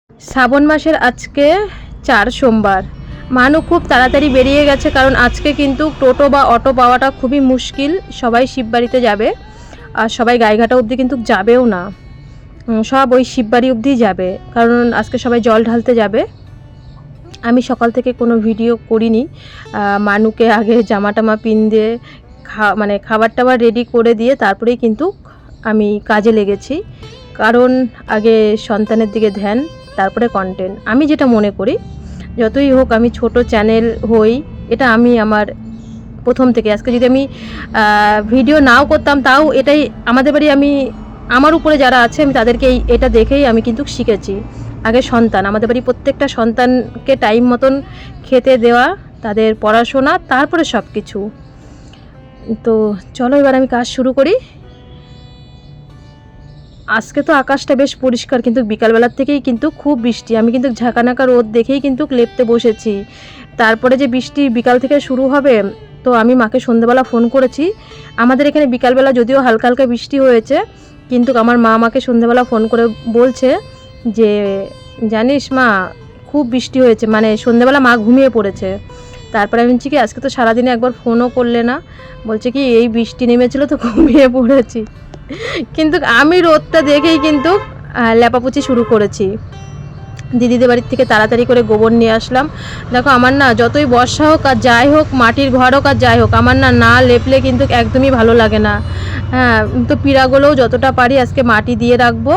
শ্রাবণ মাসের আজকে 4 সোমবার। মানু খুব তাড়াতাড়ি বেরিয়ে গেছে, কারণ আজকে কিন্তু টোটো বা অটো পাওয়াটা খুবই মুশকিল। সবাই শিববাড়িতে যাবে, আর সবাই গাইঘাটা অবধি কিন্তু যাবেও না। সব ওই শিববাড়ি অবধি যাবে, কারণ আজকে সবাই জল ঢালতে যাবে। আমি সকাল থেকে কোনো ভিডিও করিনি। মানুকে আগে জামা টামা পিন দিয়ে মানে খাবার টাবার রেডি করে দিয়ে তারপরেই কিন্তু আমি কাজে লেগেছি। কারণ আগে সন্তানের দিকে ধ্যান, তারপরে কন্টেন্ট। আমি যেটা মনে করি, যতই হোক আমি ছোট চ্যানেল হই, এটা আমি আমার প্রথম থেকে, আজকে যদি আমি ভিডিও নাও করতাম তাও এটাই আমাদের বাড়ি, আমি আমার উপরে যারা আছে আমি তাদেরকে এটা দেখেই আমি কিন্তু শিখেছি। আগে সন্তান, আমাদের বাড়ি প্রত্যেকটা সন্তানকে টাইম মতন খেতে দেওয়া, তাদের পড়াশোনা, তারপরে সব কিছু। তো চলো এবার আমি কাজ শুরু করি। আজকে তো আকাশটা বেশ পরিষ্কার, কিন্তু বিকালবেলার থেকেই কিন্তু খুব বৃষ্টি। আমি কিন্তু ঝাঁকানাকা রোদ দেখেই কিন্তু লেপতে বসেছি। তারপরে যে বৃষ্টি বিকাল থেকে শুরু হবে, তো আমি মাকে সন্ধ্যেবেলা ফোন করেছি। আমাদের এখানে বিকালবেলা যদিও হালকা হালকা বৃষ্টি হয়েছে, কিন্তু আমার মা আমাকে সন্ধ্যেবেলা ফোন করে বলছে যে জানিস মা, খুব বৃষ্টি হয়েছে। মানে সন্ধ্যেবেলা মা ঘুমিয়ে পড়েছে। তারপরে আমি বলছি কি, আজকে তো সারাদিনে একবার ফোনও করলে না। বলছে কি, এই বৃষ্টি নেমেছিল তো ঘুমিয়ে পড়েছি। কিন্তু আমি রোদটা দেখেই কিন্তু লেপাপুচি শুরু করেছি। দিদিদের বাড়ির থেকে তাড়াতাড়ি করে গোবর নিয়ে আসলাম। দেখো আমার না, যতই বর্ষা হোক আর যাই হোক, মাটির ঘর হোক আর যাই হোক, আমার না না লেপলে কিন্তু একদমই ভালো লাগে না। হ্যাঁ, তো পিঁড়াগুলোও যতটা পারি আজকে মাটি দিয়ে রাখবো,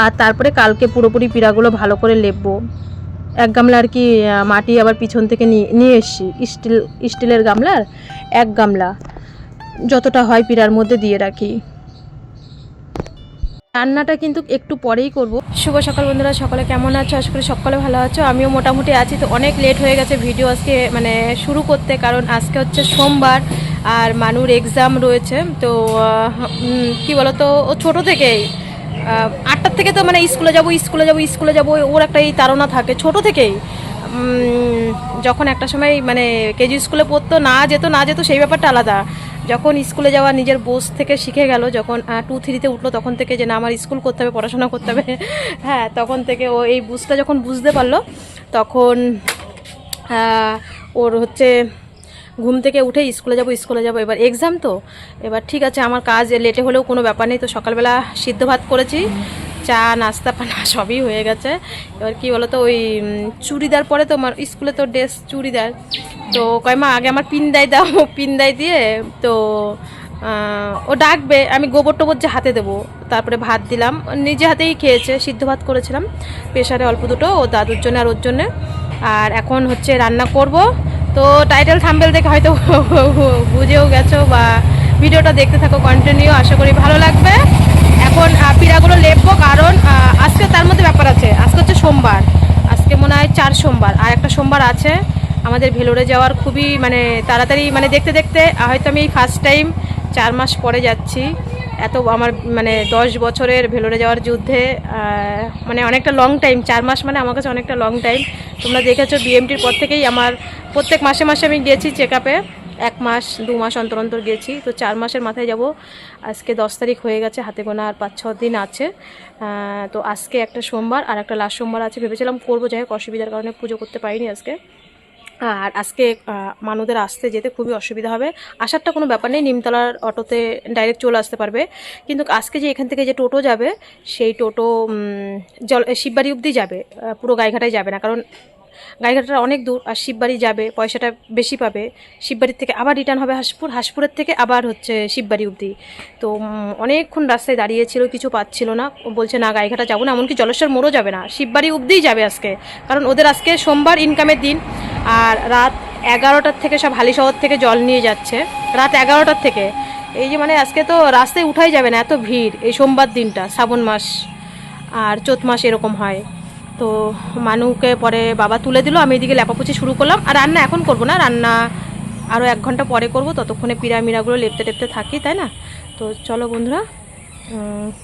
আর তারপরে কালকে পুরোপুরি পিঁড়াগুলো ভালো করে লেপবো। এক গামলা আর কি মাটি আবার পিছন থেকে নিয়ে এসছি, স্টিলের গামলার 1 গামলা, যতটা হয় পিঁড়ার মধ্যে দিয়ে রাখি। রান্নাটা কিন্তু একটু পরেই করব। শুভ সকাল বন্ধুরা, সকালে কেমন আছো? আশা করি সকালে ভালো আছো। আমিও মোটামুটি আছি। তো অনেক লেট হয়ে গেছে ভিডিও আজকে মানে শুরু করতে, কারণ আজকে হচ্ছে সোমবার আর মানুর এক্সাম রয়েছে। তো কি বলতো, ও ছোটো থেকেই 8টার থেকে তো মানে স্কুলে যাব ওর একটা এই তাড়না থাকে ছোটো থেকেই। যখন একটা সময় মানে কেজি স্কুলে পড়তো, না যেত সেই ব্যাপারটা আলাদা। যখন স্কুলে যাওয়া নিজের বোঝ থেকে শিখে গেল, যখন 2-3-তে উঠলো, তখন থেকে যে না আমার স্কুল করতে হবে, পড়াশোনা করতে হবে, হ্যাঁ, তখন থেকে ও এই বুঝটা যখন বুঝতে পারলো, তখন ওর হচ্ছে ঘুম থেকে উঠে স্কুলে যাব। এবার এক্সাম তো, এবার ঠিক আছে, আমার কাজ লেটে হলেও কোনো ব্যাপার নেই। তো সকালবেলা সিদ্ধ ভাত করেছি, চা নাস্তা পানা সবই হয়ে গেছে। এবার কি বলো তো, ওই চুড়িদার পরে তো আমার স্কুলে তো ড্রেস চুড়িদার, তো কয়মা আগে আমার পিন্দাই দাও, পিন্দাই দিয়ে তো ও ডাকবে, আমি গোবর টোবর যে হাতে দেবো। তারপরে ভাত দিলাম, নিজে হাতেই খেয়েছে, সিদ্ধ ভাত করেছিলাম প্রেশারে অল্প দুটো, ও দাদুর জন্য আর ওর জন্যে। আর এখন হচ্ছে রান্না করব। তো টাইটেল থাম্বনেল দেখে হয়তো বুঝেও গেছো, বা ভিডিওটা দেখতে থাকো কন্টিনিউ, আশা করি ভালো লাগবে। এখন পিড়াগুলো লেপবো, কারণ আজকে তার মধ্যে ব্যাপার আছে। আজকে হচ্ছে সোমবার, আজকে মনে হয় 4 সোমবার, আর একটা সোমবার আছে আমাদের ভেলোরে যাওয়ার। খুবই মানে তাড়াতাড়ি, মানে দেখতে দেখতে হয়তো আমি ফার্স্ট টাইম 4 মাস পরে যাচ্ছি। এত আমার মানে 10 বছরের ভেলোরে যাওয়ার যুদ্ধে মানে অনেকটা লং টাইম। 4 মাস মানে আমার কাছে অনেকটা লং টাইম। তোমরা দেখেছো বিএমটির পর থেকেই আমার প্রত্যেক মাসে মাসে আমি গেছি চেক আপে, 1 মাস 2 মাস অন্তর অন্তর গেছি। তো 4 মাসের মাথায় যাব। আজকে 10 তারিখ হয়ে গেছে, হাতে গোনা আর 5-6 দিন আছে। তো আজকে একটা সোমবার আর একটা লাস্ট সোমবার আছে, ভেবেছিলাম করবো, যাই হোক অসুবিধার কারণে পুজো করতে পারিনি আজকে। আর আজকে মানুষদের আসতে যেতে খুবই অসুবিধা হবে। আসারটা কোনো ব্যাপার নেই, নিমতলার অটোতে ডাইরেক্ট চলে আসতে পারবে। কিন্তু আজকে যে এখান থেকে যে টোটো যাবে, সেই টোটো শিববাড়ি অবধি যাবে, পুরো গাইঘাটায় যাবে না, কারণ গাইঘাটাটা অনেক দূর, আর শিববাড়ি যাবে, পয়সাটা বেশি পাবে। শিববাড়ির থেকে আবার রিটার্ন হবে হাসপুরের থেকে আবার হচ্ছে শিববাড়ি অবধি। তো অনেকক্ষণ রাস্তায় দাঁড়িয়েছিল, কিছু পাচ্ছিল না, বলছে না গাইঘাটা যাবো না, এমনকি জলেশ্বর মোড়ও যাবে না, শিববাড়ি অবধিই যাবে আজকে। কারণ ওদের আজকে সোমবার ইনকামের দিন, আর রাত 11টার থেকে সব হালিশহর থেকে জল নিয়ে যাচ্ছে, রাত 11টার থেকে। এই যে মানে আজকে তো রাস্তায় উঠাই যাবে না, এত ভিড় এই সোমবার দিনটা। শ্রাবণ মাস আর চৈত মাস এরকম হয়। তো মানুকে পরে বাবা তুলে দিল, আমি এদিকে লেপাপুচি শুরু করলাম। আর রান্না এখন করব না, রান্না আরও 1 ঘন্টা পরে করব, ততক্ষণে পিঁড়ামিড়াগুলো লেপতে টেপতে থাকি, তাই না? তো চলো বন্ধুরা,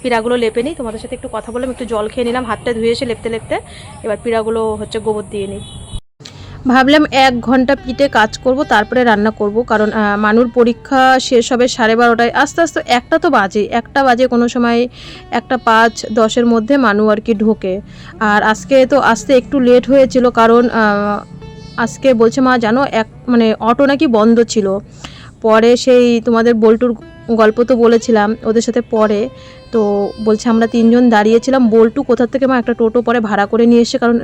পিঁড়াগুলো লেপে নিই, তোমাদের সাথে একটু কথা বললাম, একটু জল খেয়ে নিলাম, হাতটা ধুয়ে এসে লেপতে লেপতে। এবার পিঁড়াগুলো হচ্ছে গোবর দিয়ে নিই। ভাবলাম 1 ঘন্টা পিঠে কাজ করব, তারপরে রান্না করব, কারণ মানুর পরীক্ষা শেষ হবে 12:30টায়, আস্তে আস্তে 1টা তো বাজে, 1টা বাজে কোনো সময়, 1:05-10 মধ্যে মানু আর কি ঢোকে। আর আজকে তো আসতে একটু লেট হয়েছিল, কারণ আজকে বলছে মা জানো মানে অটো নাকি বন্ধ ছিল। পরে সেই তোমাদের বল্টুর গল্প তো বলেছিলাম ওদের সাথে, পরে তো বলছে আমরা 3 জন দাঁড়িয়েছিলাম, বল্টু কোথা থেকে মা একটা টোটো পরে ভাড়া করে নিয়ে এসে, কারণ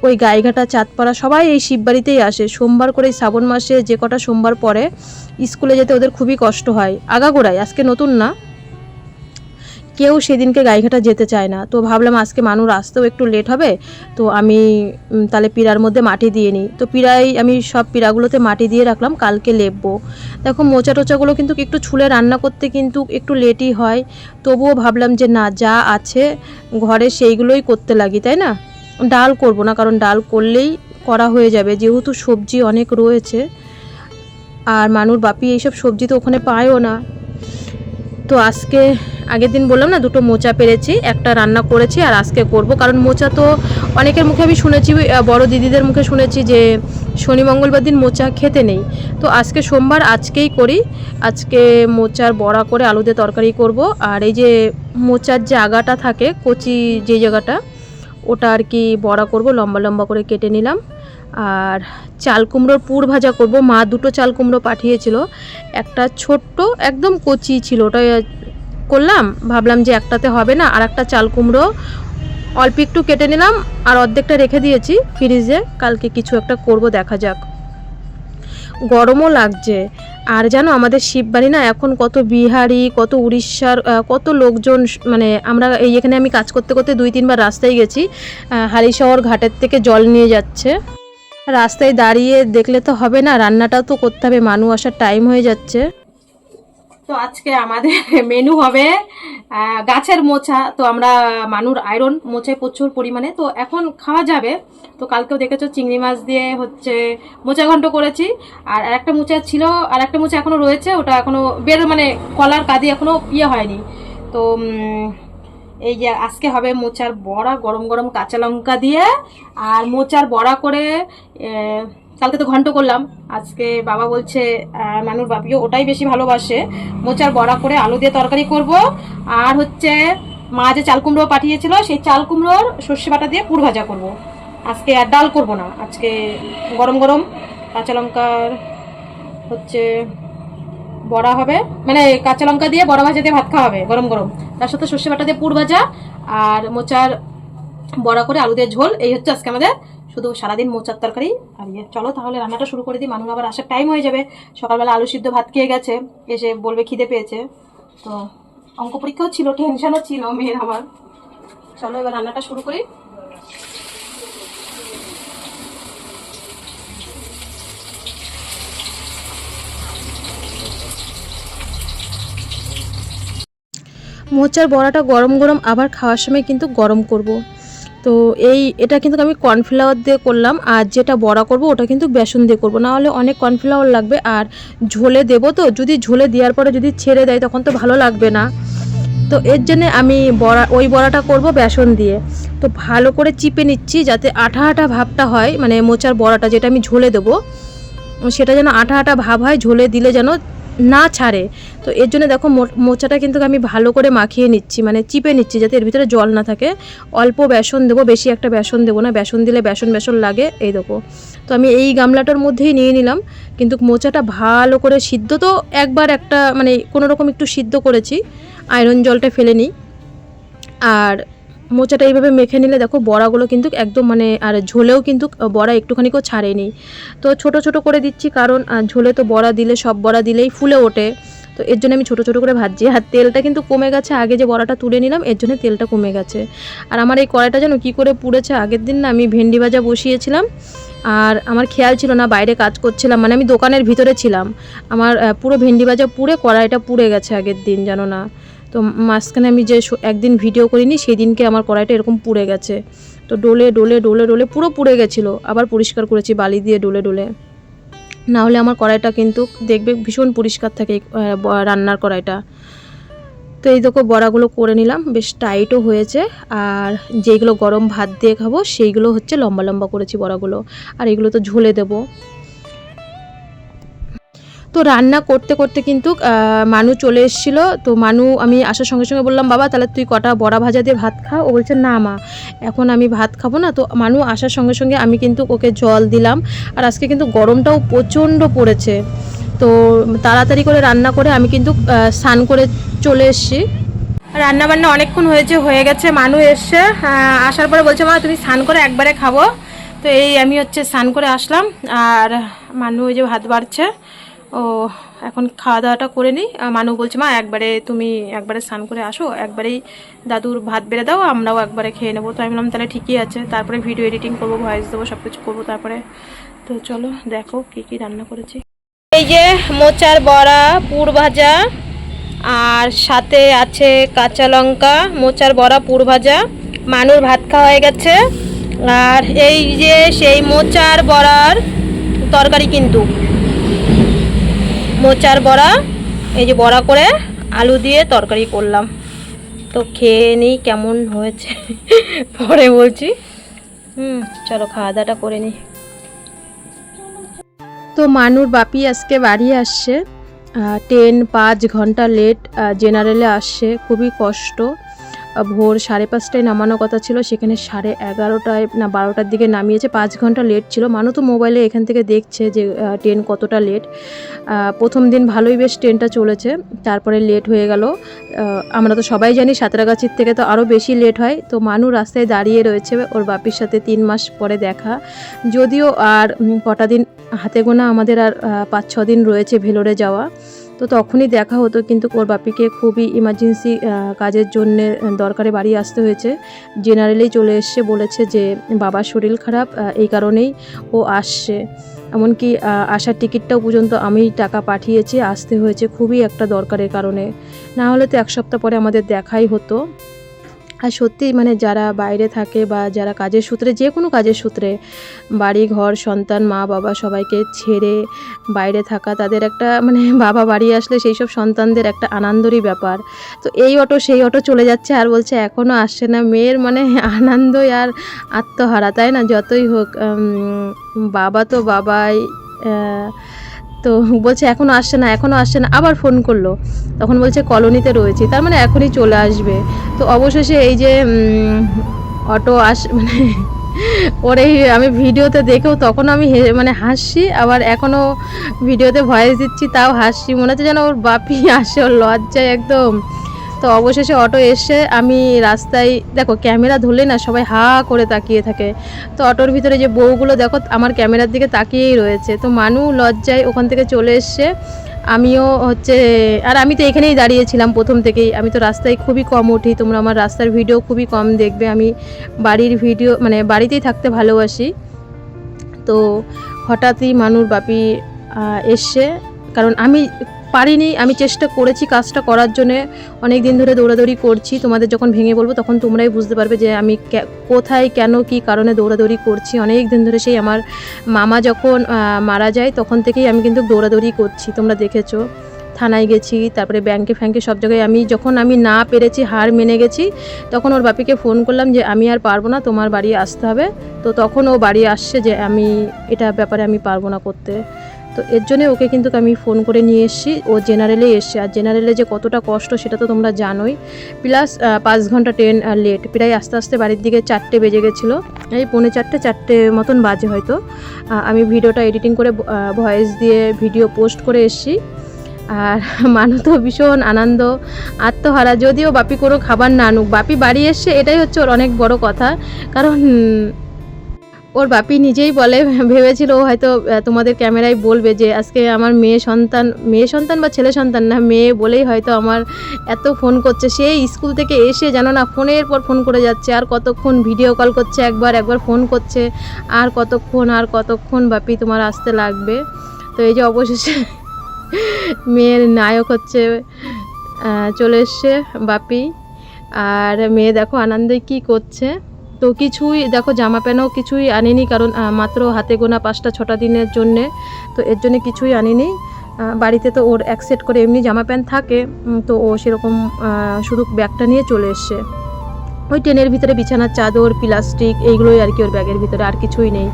ওই গাইঘাটা, চাঁদপাড়া সবাই এই শিববাড়িতেই আসে সোমবার করে। শ্রাবণ মাসে যে কটা সোমবার পরে স্কুলে যেতে ওদের খুবই কষ্ট হয়, আগাগোড়াই, আজকে নতুন না, কেউ সেদিনকে গাইঘাটা যেতে চায় না। তো ভাবলাম আজকে মানুষ আসতেও একটু লেট হবে, তো আমি তাহলে পিঁড়ার মধ্যে মাটি দিয়ে নিই। তো পিঁড়াই আমি সব পিঁড়াগুলোতে মাটি দিয়ে রাখলাম, কালকে লেপবো। দেখো মোচা টোচাগুলো কিন্তু একটু ছুলে রান্না করতে কিন্তু একটু লেটই হয়, তবুও ভাবলাম যে না, যা আছে ঘরে সেইগুলোই করতে লাগি, তাই না। ডাল করব না, কারণ ডাল করলেই করা হয়ে যাবে, যেহেতু সবজি অনেক রয়েছে, আর মানুর বাপি এইসব সবজি তো ওখানে পায়ও না। তো আজকে আগের দিন বললাম না 2টো মোচা পেরেছি, একটা রান্না করেছি আর আজকে করব, কারণ মোচা তো অনেকের মুখে আমি শুনেছি, বড় দিদিদের মুখে শুনেছি যে শনি মঙ্গলবার দিন মোচা খেতে নেই। তো আজকে সোমবার, আজকেই করি। আজকে মোচার বড়া করে আলু দিয়ে তরকারি করব, আর এই যে মোচার যে আগাটা থাকে কচি যে জায়গাটা, ওটা আর কি বড়া করব, লম্বা লম্বা করে কেটে নিলাম। আর চাল কুমড়োর পুর ভাজা করব। মা 2টো চাল কুমড়ো পাঠিয়েছিল, একটা ছোট্ট একদম কচি ছিল, ওটা করলাম, ভাবলাম যে একটাতে হবে না, আর একটা চাল কুমড়ো অল্প একটু কেটে নিলাম, আর অর্ধেকটা রেখে দিয়েছি ফ্রিজে, কালকে কিছু একটা করব, দেখা যাক। গরমও লাগছে। আর জানো আমাদের শিববাড়ি না এখন কত বিহারি, কত উড়িষ্যার কত লোকজন, মানে আমরা এখানে আমি কাজ করতে করতে 2-3 বার রাস্তায় গেছি, হালিশহর ঘাটের থেকে জল নিয়ে যাচ্ছে। রাস্তায় দাঁড়িয়ে দেখলে তো হবে না, রান্নাটাও তো করতে হবে, মানু আসার টাইম হয়ে যাচ্ছে। তো আজকে আমাদের মেনু হবে গাছের মোচা। তো আমরা মানুর আয়রন মোচায় প্রচুর পরিমাণে, তো এখন খাওয়া যাবে। তো কালকেও দেখেছো চিংড়ি মাছ দিয়ে হচ্ছে মোচা ঘন্ট করেছি, আর একটা মোচা ছিল, আর একটা মোচা এখনো রয়েছে, ওটা এখনো মানে কলার কাদি এখনো হয়নি। তো এই যে আজকে হবে মোচার বড়া, গরম গরম কাঁচা লঙ্কা দিয়ে, আর মোচার বড়া করে কালকে তো ঘন্ট করলাম, আজকে বাবা বলছে মানুর বাপিও ওটাই বেশি ভালোবাসে, মোচার বড়া করে আলু দিয়ে তরকারি করব। আর হচ্ছে মা যে চাল কুমড়ো পাঠিয়েছিল, সেই চাল কুমড়োর সর্ষে বাটা দিয়ে পুর ভাজা করব আজকে, আর ডাল করব না আজকে। গরম গরম কাঁচা লঙ্কার হচ্ছে বড়া হবে, মানে কাঁচা লঙ্কা দিয়ে বড়া ভাজা দিয়ে ভাত খাওয়া হবে গরম গরম, তার সাথে সর্ষে বাটা দিয়ে পুর ভাজা, আর মোচার বড়া করে আলু দিয়ে ঝোল। এই হচ্ছে আজকে আমাদের, শুধু সারাদিন মোচার তরকারি। আর চলো তাহলে রান্নাটা শুরু করে দিই, মানুষ আবার আসার টাইম হয়ে যাবে। সকালবেলা আলু সিদ্ধ ভাত খেয়ে গেছে, এসে বলবে খিদে পেয়েছে। তো অঙ্ক পরীক্ষাও ছিল, টেনশনও ছিল মেয়ের আমার। চলো এবার রান্নাটা শুরু করি। মোচার বড়াটা গরম গরম আবার খাওয়ার সময় কিন্তু গরম করব। তো এটা কিন্তু আমি কর্নফ্লাওয়ার দিয়ে করলাম, আর যেটা বড়া করব ওটা কিন্তু বেসন দিয়ে করব, না হলে অনেক কর্নফ্লাওয়ার লাগবে, আর ঝোলে দেবো, তো যদি ঝোলে দেওয়ার পরে যদি ছেড়ে দেয় তখন তো ভালো লাগবে না। তো এর জন্য আমি ওই বড়াটা করব বেসন দিয়ে। তো ভালো করে চিপে নিচ্ছি যাতে আঠা আঠা ভাবটা হয়, মানে মোচার বড়াটা যেটা আমি ঝোলে দেবো সেটা যেন আঠা আঠা ভাব হয়, ঝোলে দিলে যেন না ছাড়ে। তো এর জন্য দেখো মোচাটা কিন্তু আমি ভালো করে মাখিয়ে নিচ্ছি, মানে চিপে নিচ্ছি যাতে এর ভিতরে জল না থাকে। অল্প বেসন দেবো, বেশি একটা বেসন দেবো না, বেসন দিলে বেসন বেসন লাগে। এই দেখো, তো আমি এই গামলাটার মধ্যেই নিয়ে নিলাম, কিন্তু মোচাটা ভালো করে সিদ্ধ, তো একবার একটা মানে কোনো রকম একটু সিদ্ধ করেছি, আয়রন জলটা ফেলে নিই। আর মোচাটা এইভাবে মেখে নিলে দেখো বড়াগুলো কিন্তু একদম মানে, আর ঝোলেও কিন্তু বড়া একটুখানিকেও ছাড়েনি। তো ছোট ছোট করে দিচ্ছি, কারণ ঝোলে তো বড়া দিলে, সব বড়া দিলেই ফুলে ওঠে, তো এর জন্য আমি ছোট ছোট করে ভাজছি। আর তেলটা কিন্তু কমে গেছে, আগে যে বড়াটা তুলে নিলাম এর জন্য তেলটা কমে গেছে। আর আমার এই কড়াইটা যেন কী করে পুড়েছে, আগের দিন না আমি ভেন্ডি ভাজা বসিয়েছিলাম, আর আমার খেয়াল ছিল না, বাইরে কাজ করছিলাম, মানে আমি দোকানের ভিতরে ছিলাম, আমার পুরো ভেন্ডি ভাজা পুড়ে কড়াইটা পুড়ে গেছে আগের দিন, জানো না। তো মাঝখানে আমি যে একদিন ভিডিও করিনি সেই দিনকে আমার কড়াইটা এরকম পুড়ে গেছে। তো ডোলে ডোলে ডোলে ডোলে পুরো পুড়ে গেছিলো, আবার পরিষ্কার করেছি বালি দিয়ে ডোলে ডোলে, না হলে আমার কড়াইটা কিন্তু দেখবে ভীষণ পরিষ্কার থাকে রান্নার কড়াইটা। তো এই দেখো বড়াগুলো করে নিলাম, বেশ টাইটও হয়েছে। আর যেইগুলো গরম ভাত দিয়ে খাবো সেইগুলো হচ্ছে লম্বা লম্বা করেছি বড়াগুলো, আর এগুলো তো ঝোলে দেবো। তো রান্না করতে করতে কিন্তু মানু চলে এসেছিলো। তো মানু, আমি আসার সঙ্গে সঙ্গে বললাম বাবা তাহলে তুই কটা বড়া ভাজা দিয়ে ভাত খা। ও বলছে না মা এখন আমি ভাত খাবো না। তো মানু আসার সঙ্গে সঙ্গে আমি কিন্তু ওকে জল দিলাম। আর আজকে কিন্তু গরমটাও প্রচণ্ড পড়েছে, তো তাড়াতাড়ি করে রান্না করে আমি কিন্তু স্নান করে চলে এসেছি। রান্না বান্না অনেকক্ষণ হয়ে গেছে। মানু এসছে, আসার পরে বলছে মা তুমি স্নান করে একবারে খাবো। তো এই আমি হচ্ছে স্নান করে আসলাম, আর মানু ওই যে ভাত বাড়ছে। ও এখন খাওয়া দাওয়াটা করে নিই। মানু বলছে মা তুমি একবারে স্নান করে আসো, একবারেই দাদুর ভাত বেড়ে দাও, আমরাও একবারে খেয়ে নেবো। তো আমি বললাম তাহলে ঠিকই আছে, তারপরে ভিডিও এডিটিং করবো, ভয়েস দেবো, সব কিছু করবো তারপরে। তো চলো দেখো কী রান্না করেছি। এই যে মোচার বড়া, পুর ভাজা, আর সাথে আছে কাঁচা লঙ্কা, মোচার বড়া, পুর ভাজা। মানুর ভাত খাওয়া হয়ে গেছে। আর এই যে সেই মোচার বড়ার তরকারি, কিন্তু মোচার বড়া এই যে বড়া করে আলু দিয়ে তরকারি করলাম। তো খেয়ে নিই কেমন হয়েছে পরে বলছি। চলো খাওয়া দাওয়াটা করে নিই। তো মানুর বাপি আজকে বাড়ি আসছে, ট্রেন 5 ঘন্টা লেট, জেনারেলে আসছে, খুবই কষ্ট। ভোর 5:30টায় নামানো কথা ছিল, সেখানে 11:30টায় না 12টার দিকে নামিয়েছে। 5 ঘন্টা লেট ছিল। মানু তো মোবাইলে এখান থেকে দেখছে যে ট্রেন কতটা লেট। প্রথম দিন ভালোই বেশ ট্রেনটা চলেছে, তারপরে লেট হয়ে গেল। আমরা তো সবাই জানি সাঁতরাগাছির থেকে তো আরও বেশি লেট হয়। তো মানু রাস্তায় দাঁড়িয়ে রয়েছে, ওর বাপির সাথে 3 মাস পরে দেখা। যদিও আর কটা দিন হাতে গোনা, আমাদের আর 5-6 দিন রয়েছে ভেলোরে যাওয়া। তো তখনই দেখা হতো, কিন্তু ওর বাপিকে খুবই ইমার্জেন্সি কাজের জন্যে দরকারে বাড়ি আসতে হয়েছে। জেনারেলেই চলে এসছে, বলেছে যে বাবার শরীর খারাপ, এই কারণেই ও আসছে। এমনকি আসার টিকিটটাও পর্যন্ত আমি টাকা পাঠিয়েছি, আসতে হয়েছে খুবই একটা দরকারের কারণে। না হলে তো 1 সপ্তাহ পরে আমাদের দেখাই হতো। আর সত্যি মানে যারা বাইরে থাকে বা যারা কাজের সূত্রে, যে কোনো কাজের সূত্রে বাড়ি ঘর সন্তান মা বাবা সবাইকে ছেড়ে বাইরে থাকা, তাদের একটা মানে বাবা বাড়ি আসলে সেই সব সন্তানদের একটা আনন্দেরই ব্যাপার। তো এই অটো সেই অটো চলে যাচ্ছে, আর বলছে এখনও আসছে না। মেয়ের মানে আনন্দই আর আত্মহারা, তাই না? যতই হোক বাবা তো বাবাই। তো বলছে এখনও আসছে না, এখনও আসছে না। আবার ফোন করলো, তখন বলছে কলোনিতে রয়েছি, তার মানে এখনই চলে আসবে। তো অবশেষে এই যে অটো মানে ওরেই আমি ভিডিওতে দেখেও তখন আমি মানে হাসছি, আবার এখনও ভিডিওতে ভয়েস দিচ্ছি তাও হাসছি। মনে হচ্ছে যেন ওর বাপি আসে, ওর লজ্জায় একদম। তো অবশেষে অটো এসে আমি রাস্তায়, দেখো ক্যামেরা ধরলে না সবাই হা করে তাকিয়ে থাকে। তো অটোর ভিতরে যে বউগুলো দেখো আমার ক্যামেরার দিকে তাকিয়েই রয়েছে। তো মানু লজ্জায় ওখান থেকে চলে এসছে, আমিও হচ্ছে। আর আমি তো এখানেই দাঁড়িয়েছিলাম প্রথম থেকেই। আমি তো রাস্তায় খুবই কম উঠি, তোমরা আমার রাস্তার ভিডিও খুবই কম দেখবে। আমি বাড়ির ভিডিও মানে বাড়িতেই থাকতে ভালোবাসি। তো হঠাৎই মানুর বাপি এসছে, কারণ আমি পারিনি, আমি চেষ্টা করেছি কাজটা করার জন্যে, অনেক দিন ধরে দৌড়াদৌড়ি করছি। তোমাদের যখন ভেঙে বলবো তখন তোমরাই বুঝতে পারবে যে আমি কোথায় কেন কি কারণে দৌড়াদৌড়ি করছি। অনেক দিন ধরে, সেই আমার মামা যখন মারা যায় তখন থেকেই আমি কিন্তু দৌড়াদৌড়ি করছি, তোমরা দেখেছো। থানায় গেছি, তারপরে ব্যাংকে ফ্যাংকে সব জায়গায়। যখন আমি না পেরেছি, হার মেনে গেছি, তখন ওর বাপিকে ফোন করলাম যে আমি আর পারবো না, তোমার বাড়ি আসতে হবে। তো তখন ও বাড়ি আসছে যে আমি এটা ব্যাপারে আমি পারবো না করতে। তো এর জন্যে ওকে কিন্তু আমি ফোন করে নিয়ে এসেছি। ও জেনারেলে এসছে, আর জেনারেলে যে কতটা কষ্ট সেটা তো তোমরা জানোই। প্লাস 5 ঘন্টা ট্রেন লেট, প্রায় আস্তে আস্তে বাড়ির দিকে 4টে বেজে গেছিলো, এই 3:45-4টে মতন বাজে হয়তো। আমি ভিডিওটা এডিটিং করে ভয়েস দিয়ে ভিডিও পোস্ট করে এসেছি। আর মানু তো ভীষণ আনন্দ, আত্মহারা। যদিও বাপি কোনো খাবার না আনুক, বাপি বাড়ি এসছে, এটাই হচ্ছে ওর অনেক বড় কথা। কারণ ওর বাপি নিজেই বলে, ভেবেছিল ও হয়তো তোমাদের ক্যামেরায় বলবে যে আজকে আমার মেয়ে সন্তান বা ছেলে সন্তান না, মেয়ে বলেই হয়তো আমার এত ফোন করছে। সেই স্কুল থেকে এসে জানো না ফোনের পর ফোন করে যাচ্ছে, আর কতক্ষণ ভিডিও কল করছে, একবার ফোন করছে, আর কতক্ষণ বাপি তোমার আসতে লাগবে। তো এই যে অবশেষে মেয়ের নায়ক হচ্ছে চলে এসছে বাপি। আর মেয়ে দেখো আনন্দে কি করছে। তো কিছুই দেখো জামা প্যান্টও কিছুই আনিনি, কারণ মাত্র হাতে গোনা 5-6টা দিনের জন্যে, তো এর জন্য কিছুই আনিনি। বাড়িতে তো ওর এক সেট করে এমনি জামা প্যান্ট থাকে, তো ও সেরকম শুধু ব্যাগটা নিয়ে চলে এসছে। ওই ট্রেনের ভিতরে বিছানার চাদর, প্লাস্টিক, এইগুলোই আর কি ওর ব্যাগের ভিতরে, আর কিছুই নেই।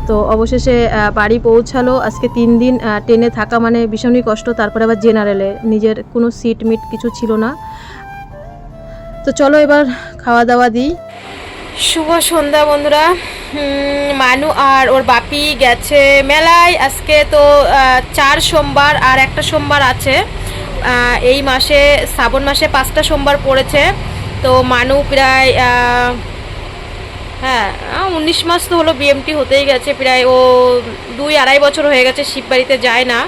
তো অবশেষে বাড়ি পৌঁছালো। আজকে 3 দিন ট্রেনে থাকা মানে ভীষণই কষ্ট, তারপরে আবার জেনারেলে, নিজের কোনো সিট মিট কিছু ছিল না। তো চলো এবার খাওয়া দাওয়া দিই। শুভ সন্ধ্যা বন্ধুরা। মানু আর ওর বাপি গেছে মেলায়। আজকে তো 4 সোমবার আর একটা সোমবার আছে। এই মাসে শ্রাবণ মাসে 5টা সোমবার পড়েছে। তো মানু প্রায় 19 মাস তো হলো বিএমটি হতেই গেছে, প্রায় ও 2-2.5 বছর হয়ে গেছে শিববাড়িতে যায় না।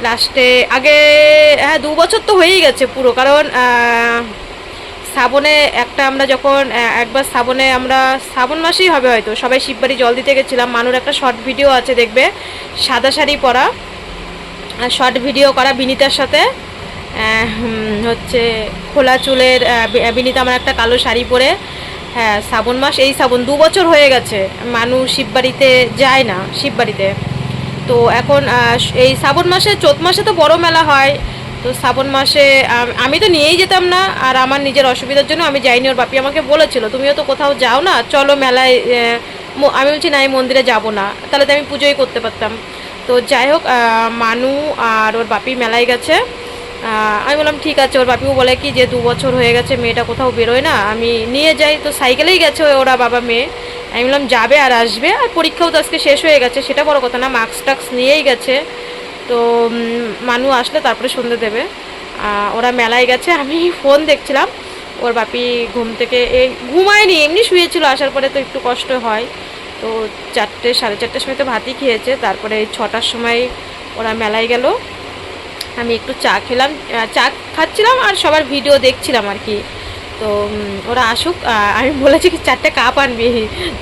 লাস্টে আগে 2 বছর তো হয়েই গেছে পুরো, কারণ শ্রাবণে একটা আমরা যখন একবার শ্রাবণ মাসেই হবে হয়তো, সবাই শিববাড়ি জল দিতে গেছিলাম। মানুর একটা শর্ট ভিডিও আছে দেখবে, সাদা শাড়ি পরা, শর্ট ভিডিও করা বিনীতার সাথে, হচ্ছে খোলা চুলের বিনীতা আমার একটা কালো শাড়ি পরে। হ্যাঁ, শ্রাবণ মাস, এই শ্রাবণ 2 বছর হয়ে গেছে মানু শিববাড়িতে যায় না শিববাড়িতে। তো এখন এই শ্রাবণ মাসে, চৈত মাসে তো বড় মেলা হয়, তো শ্রাবণ মাসে আমি তো নিয়েই যেতাম না, আর আমার নিজের অসুবিধার জন্য আমি যাইনি। ওর বাপি আমাকে বলেছিল তুমিও তো কোথাও যাও না, চলো মেলায়। আমি বলছি না, এই মন্দিরে যাব না, তাহলে তো আমি পুজোই করতে পারতাম। তো যাই হোক, মানু আর ওর বাপি মেলায় গেছে। আমি বললাম ঠিক আছে। ওর বাপিও বলে কি যে 2 বছর হয়ে গেছে মেয়েটা কোথাও বেরোয় না, আমি নিয়ে যাই। তো সাইকেলেই গেছে ওরা, বাবা মেয়ে। আমি বললাম যাবে আর আসবে, আর পরীক্ষাও তো আজকে শেষ হয়ে গেছে, সেটা বড় কথা না, মার্কস টাক্স নিয়েই গেছে। তো মানু আসলে তারপরে সন্ধে দেবে। ওরা মেলায় গেছে। আমি ফোন দেখছিলাম, ওর বাপি ঘুম থেকে ঘুমায়নি, এমনি শুয়েছিল। আসার পরে তো একটু কষ্ট হয়, তো 4টে 4:30টার সময় তো ভাতই খেয়েছে। তারপরে 6টার সময় ওরা মেলায় গেল। আমি একটু চা খেলাম, চা খাচ্ছিলাম আর সবার ভিডিও দেখছিলাম আর কি। তো ওরা আসুক, আমি বলেছি কি 4টে কাপ আনবি।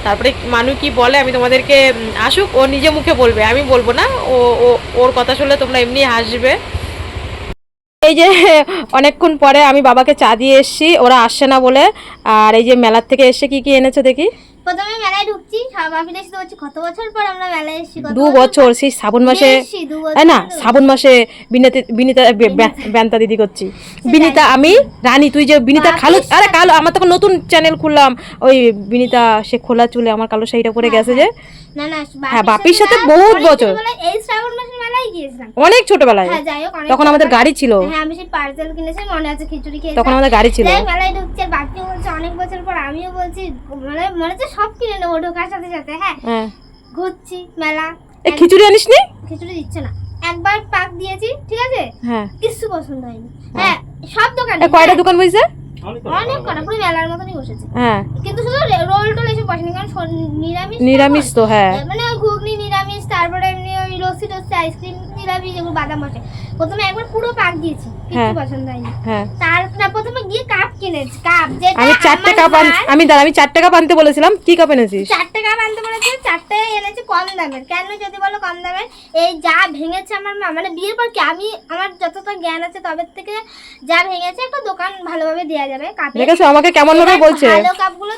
তারপরে মানু কি বলে আমি তোমাদেরকে, আসুক ও নিজে মুখে বলবে, আমি বলবো না। ওর কথা শুনলে তোমরা এমনি হাসবে। এই যে অনেকক্ষণ পরে আমি বাবাকে চা দিয়ে এসছি, ওরা আসছে না বলে। আর এই যে মেলার থেকে এসে কি কি এনেছো দেখি। প্রথমে মেলায় ঢুকছি, বাপি এসে বলছি কত বছর পর আমরা মেলায় এসেছি। 2 বছর, সেই শ্রাবণ মাসে, না শ্রাবণ মাসে বিনীতা বেন্তা দিদি করছি। বিনীতা, আমি রানী, তুই যে বিনীতা খালু, আরে কালো, আমার তখন নতুন চ্যানেল খুললাম। ওই বিনীতা সে খোলা চুলে আমার কালো শাড়িটা পরে গেছে যে, না না, হ্যাঁ বাপির সাথে বহুত বছর, এই শ্রাবণ মাসের মেলায় গিয়েছিলাম অনেক ছোটবেলায়। হ্যাঁ, যাই হোক, তখন আমাদের গাড়ি ছিল। হ্যাঁ, আমি সেই পার্সেল কিনেছি, মনে আছে, খিচুড়ি খেয়েছি, তখন আমাদের গাড়ি ছিল। মেলায় ঢুকছে, বাকি বলছে অনেক বছর পর, আমিও বলছি মানে মনে হচ্ছে সব কিনে নেবো ঢোকার সাথে সাথে। হ্যাঁ, ঘুরছি মেলা। খিচুড়ি আনিসনি? খিচুড়ি দিচ্ছে না, একবার পাক দিয়েছি, ঠিক আছে, হ্যাঁ, কিছু পছন্দ হয়নি। হ্যাঁ, সব দোকানে কয়টা দোকান বসেছে, অনেক কটা, পুরো মেলার মতনই বসেছে। হ্যাঁ, কিন্তু শুধু রোল টোল এসব বসেনি, কারণ নিরামিষ তো। হ্যাঁ, মানে ওই ঘুগনি নিরামিষ, তারপরে এমনি ওই লস্যি টস্যি, আইসক্রিম নিরামিষ, যেগুলো বাদাম বসে। প্রথমে একবার পুরো পাক দিয়েছি, কিছু পছন্দ হয়নি। তারপরে প্রথমে গিয়ে কাপ কিনেছি, কাপ যেটা আমি 4টে কাপ আমি 4টে কাপ আনতে বলেছিলাম। কি কাপ এনেছিস? 4টে কাপ আনতে বলেছি, 4টে এনেছি কম দামের। কেন যদি বলো কম দামের, এই যা ভেঙেছে আমার মা, মানে বিয়ের পর কি আমি, আমার যতটা জ্ঞান আছে তবে থেকে যা ভেঙেছে একটা দোকান ভালোভাবে দেওয়া যাবে কাপে। দেখেছো আমাকে কেমন ভাবে বলছে। ভালো কাপগুলো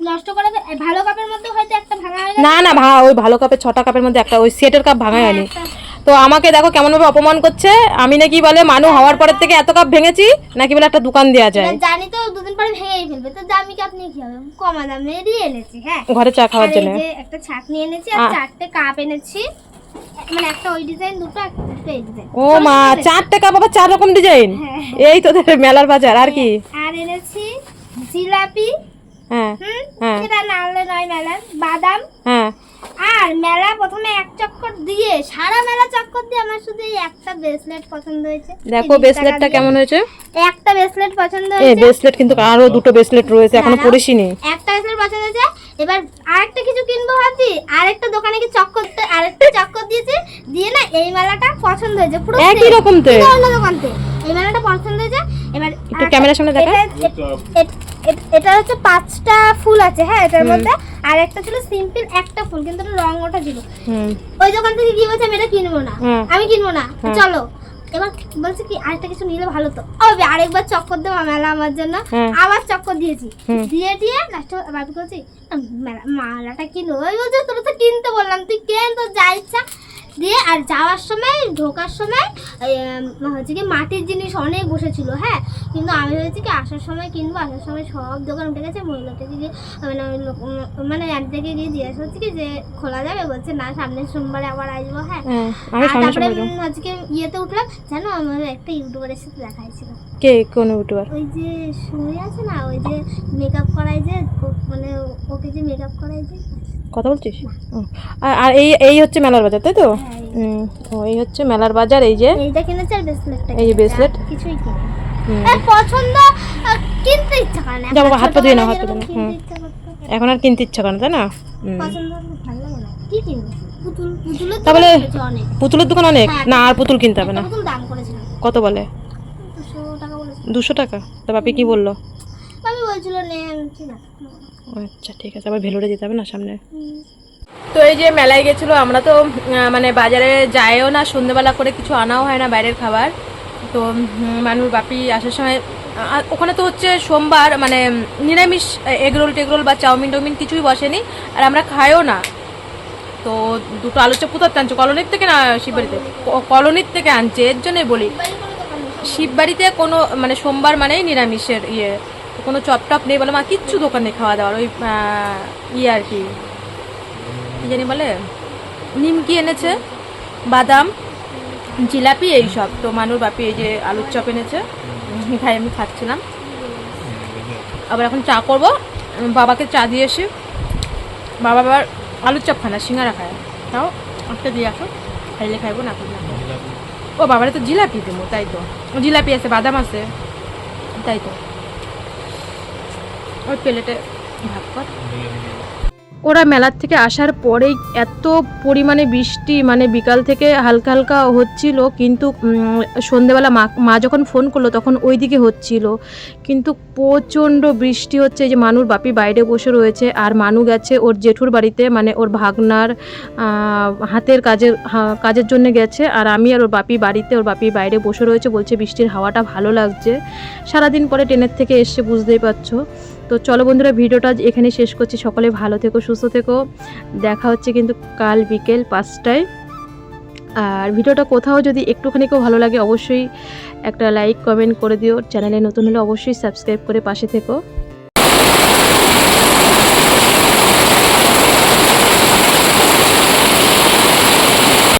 নষ্ট করে, ভালো কাপের মধ্যে হয়তো একটা ভাঙা হয়ে গেছে। না না, ভাঙা, ওই ভালো কাপের 6টা কাপের মধ্যে একটা ওই সেটের কাপ ভাঙা হয়নি। তো আমাকে দেখো কেমন ভাবে অপমান করছে। আমি নাকি বলে মানু হওয়ার পরের থেকে এত কাপ ভেঙেছি, নাকি বলে একটা দোকান দেওয়া যায়। জানি তো 2 দিন পরে ভেঙেই ফেলবে, তো দামি কাপ নিয়ে কি হবে, কমা দামেরই এনেছি। হ্যাঁ, ঘরে চা খাওয়ার জন্য। এই যে একটা ছাঁকনি এনেছি আর 4টে কাপ এনেছি, মানে একটা ওই ডিজাইন, দুটো এই ডিজাইন। ও মা, 4টে কাপ আবার 4 রকম ডিজাইন। এই তোদের মেলার বাজার। আর কি আর এনেছি? জিলাপি, হ্যাঁ হ্যাঁ, সেটা না আনলে নয়, মেলার বাদাম। হ্যাঁ, আর মেলা প্রথমে এক চক্কর দিয়ে, সারা মেলা চক্কর দিয়ে আমার শুধু এই একটা ব্রেসলেট পছন্দ হয়েছে। দেখো ব্রেসলেটটা কেমন হয়েছে। একটা ব্রেসলেট পছন্দ হয়েছে। এই ব্রেসলেট কিন্তু আরো 2টো ব্রেসলেট রয়েছে, এখনো পরিসিনি। একটা ব্রেসলেট পছন্দ হয়েছে। এবার আরেকটা কিছু কিনবো ভাবছি, আরেকটা দোকানে কি চক্কর, আরেকটা চক্কর দিয়েছে, দিয়ে না এই মেলাটা পছন্দ হয়েছে, পুরো একই রকম তো অন্য দোকান থেকে এই মেলাটা পছন্দ হয়েছে। এবার একটু ক্যামেরার সামনে দেখা। এটা হচ্ছে 5টা ফুল আছে, হ্যাঁ, এটার মধ্যে। আর একটা ছিল সিম্পল একটা ফুল, কিন্তু রং ওটা ছিল। ওই দোকান থেকে কি বলছে, আমি এটা কিনবো না, আমি কিনবো না, চলো। এবার বলছে কি আরেকটা কিছু নিলে ভালো তো, আরেকবার চক্কর দেবো মেলা আমার জন্য। আবার চক্কর দিয়েছি, দিয়ে লাস্টে ভাবি বলছি মালাটা কিনবো। ওই বলছে তোর তো কিনতে বললাম, তুই কেন, তোর যা ইচ্ছা। দিয়ে আর যাওয়ার সময় ঢোকার সময় হচ্ছে কি মাটির জিনিস অনেক বসেছিল, হ্যাঁ, কিন্তু আমি ভেবেছি কি আসার সময় কিনবো, আসার সময় সব দোকান উঠে গেছে। মহিলাকে গিয়ে মানে একদিকে গিয়ে জিজ্ঞাসা হচ্ছে কি যে খোলা যাবে, বলছে না সামনের সোমবারে আবার আসবো, হ্যাঁ। আর তারপরে হচ্ছে কি ইয়েতে উঠলাম, জানো আমার একটা ইউটিউবারের সাথে দেখা হয়েছিল। কে? কোন ইউটিউবার? ওই যে সুমি আছে না, ওই যে মেকআপ করায় যে, মানে ওকে যে মেকআপ করায় যে। কথা বলছিস? আর এই এই হচ্ছে মেলার বাজার, তাই তো? এই হচ্ছে মেলার বাজার। এই যে এইটা কিনেছে আর ব্রেসলেটটা, এই যে ব্রেসলেট কিছুই কিনে পছন্দ, কিনতে ইচ্ছা করে না। যাবো, হাত পা ধুয়ে নাও, হাত পা ধুয়ে নাও। এখন আর কিনতে ইচ্ছা করে না, তাই না? পছন্দ ভালো লাগে না, কি কিনবো? পুতুল, পুতুলের তাহলে অনেক, পুতুলের দোকান অনেক না, আর পুতুল কিনতে হবে না। পুতুল দাম করেছিল কত বলে? 200 টাকা বলেছিল। 200 টাকা? তা বাপি কি বললো? আমি বলছিল নে, ঠিক আছে। আচ্ছা ঠিক আছে, আবার ভেলোরে যেতে হবে না সামনে। তো এই যে মেলায় গেছিলো, আমরা তো মানে বাজারে যাইও না, সন্ধ্যেবেলা করে কিছু আনাও হয় না বাইরের খাবার। তো মানুর বাপি আসার সময় ওখানে তো হচ্ছে সোমবার, মানে নিরামিষ এগরোল টেগরোল বা চাউমিন টাউমিন কিছুই বসেনি, আর আমরা খাইও না। তো দুটো আলু চপ কোথাও আনছে? কলোনির থেকে না শিববাড়িতে? কলোনির থেকে আনছে, এর জন্যই বলি শিববাড়িতে কোনো মানে সোমবার মানেই নিরামিষের ইয়ে, কোনো চপ টপ নেই বলে মা, কিচ্ছু দোকান নেই খাওয়া দাওয়ার। ওই ইয়ে আর কি জানি বলে নিমকি এনেছে, বাদাম, জিলাপি, এইসব। তো মানুর বাপি এই যে আলুর চপ এনেছে, খাই আমি খাচ্ছিলাম। আবার এখন চা করবো, বাবাকে চা দিয়ে এসে, বাবা আবার আলুর চপ খায় না, সিঙ্গারা খায়, তাও একটা দিয়ে আসো, খাইলে খাইবো না খাইলে না। ও বাবারে তো জিলাপি দেবো, তাই তো জিলাপি আছে, বাদাম আছে, তাই তো ওই প্লেটে ভাগ কর। ওরা মেলার থেকে আসার পরেই এত পরিমাণে বৃষ্টি, মানে বিকাল থেকে হালকা হালকা হচ্ছিল, কিন্তু সন্ধেবেলা মা যখন ফোন করলো তখন ওইদিকে হচ্ছিল, কিন্তু প্রচণ্ড বৃষ্টি হচ্ছে। যে মানুর বাপি বাইরে বসে রয়েছে, আর মানু গেছে ওর জেঠুর বাড়িতে, মানে ওর ভাগনার হাতের কাজের জন্য গেছে, আর আমি আর ওর বাপি বাড়িতে, ওর বাপি বাইরে বসে রয়েছে, বলছে বৃষ্টির হাওয়াটা ভালো লাগছে। সারাদিন পরে ট্রেনের থেকে এসে, বুঝতেই পারছো। তো চলো বন্ধুরা, ভিডিওটা এখানে শেষ করছি। সকলে ভালো থেকো, সুস্থ থেকো। দেখা হচ্ছে কিন্তু কাল বিকেল 5টায়। আর ভিডিওটা কোথাও যদি একটুখানিকেও ভালো লাগে অবশ্যই একটা লাইক কমেন্ট করে দিও। চ্যানেলে নতুন হলে অবশ্যই সাবস্ক্রাইব করে পাশে থেকো।